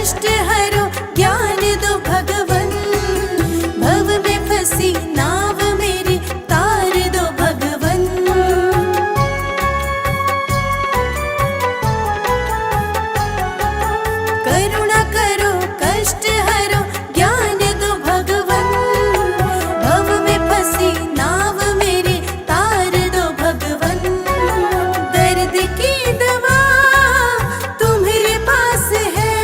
कष्ट हरो ज्ञान दो भगवन, भव में फंसी नाव मेरी तार दो भगवन। करुणा करो कष्ट हरो ज्ञान दो भगवन, भव में फंसी नाव मेरी तार दो भगवन। दर्द की दवा तुम्हारे पास है,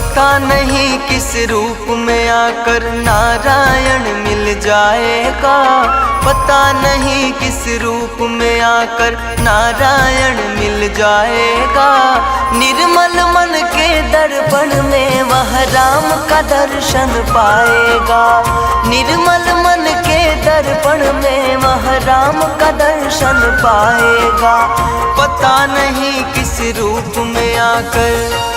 पता नहीं किस रूप में आकर नारायण मिल जाएगा। पता नहीं किस रूप में आकर नारायण मिल जाएगा। निर्मल मन के दर्पण में वह राम का दर्शन पाएगा। निर्मल मन के दर्पण में वह राम का दर्शन पाएगा। पता नहीं किस रूप में आकर।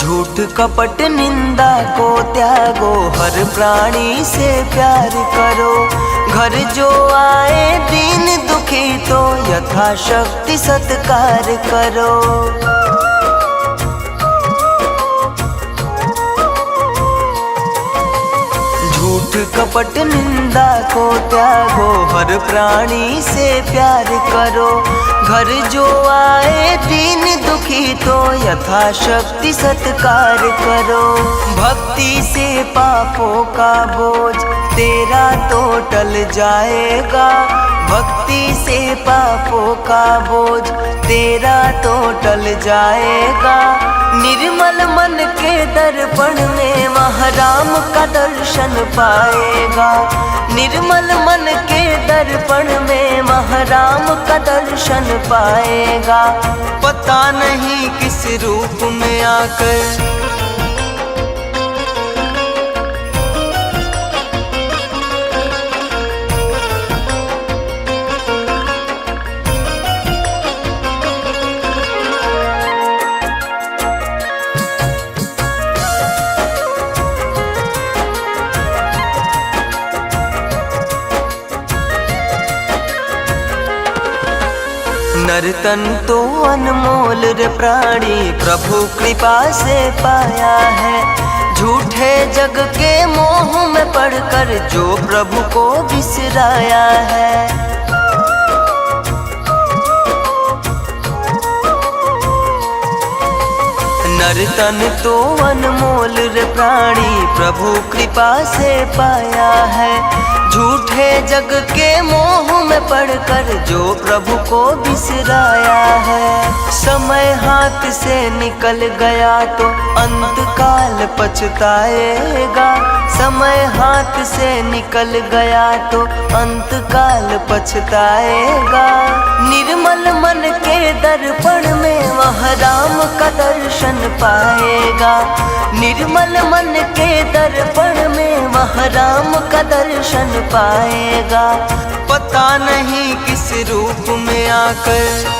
झूठ कपट निंदा को त्यागो, हर प्राणी से प्यार करो। घर जो आए दीन दुखी तो यथाशक्ति सत्कार करो। झूठ कपट निंदा को त्यागो, हर प्राणी से प्यार करो। घर जो आए दीन दुखी तो यथाशक्ति सत्कार करो। भक्ति से पापों का बोझ तेरा तो टल जाएगा। भक्ति से पापों का बोझ तेरा तो टल जाएगा। निर्मल मन के दर्पण में वह राम का दर्शन पाएगा। निर्मल मन के दर्पण में वह राम का दर्शन पाएगा। पता नहीं किस रूप में आकर। नर्तन तो अनमोल रे प्राणी प्रभु कृपा से पाया है। झूठे जग के मोह में पड़कर जो प्रभु को बिसराया है। नर्तन तो अनमोल रे प्राणी प्रभु कृपा से पाया है। झूठे जग के मोह में पड़कर जो प्रभु को बिसराया है। समय हाथ से निकल गया तो अंत काल पछताएगा। समय हाथ से निकल गया तो अंत काल पछताएगा। निर्मल मन के दर्पण में वह राम का दर्शन पाएगा। निर्मल मन के दर्पण में वह राम का दर्शन पाएगा। पता नहीं किस रूप में आकर।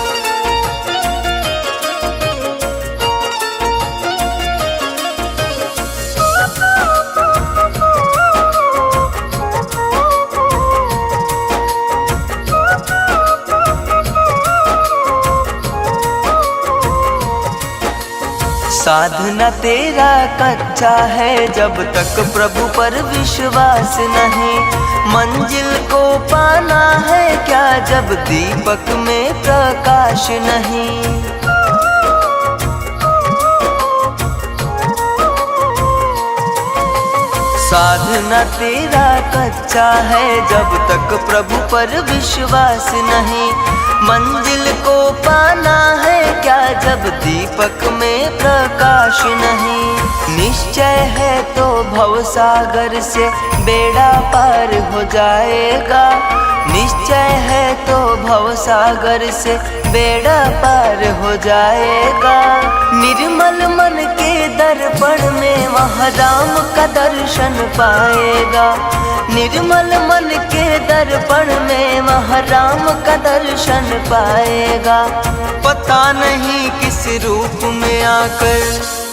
साधना तेरा कच्चा है जब तक प्रभु पर विश्वास नहीं। मंजिल को पाना है क्या जब दीपक में प्रकाश नहीं। साधना तेरा कच्चा है जब तक प्रभु पर विश्वास नहीं। मंजिल को पाना है क्या जब दीपक में प्रकाश नहीं। निश्चय है तो भवसागर से बेड़ा पार हो जाएगा। निश्चय है तो भवसागर से बेड़ा पार हो जाएगा। निर्मल मन के दर्पण में वह राम का दर्शन पाएगा। निर्मल मन के दर्पण में वह राम का दर्शन पाएगा। पता नहीं किस रूप में आकर।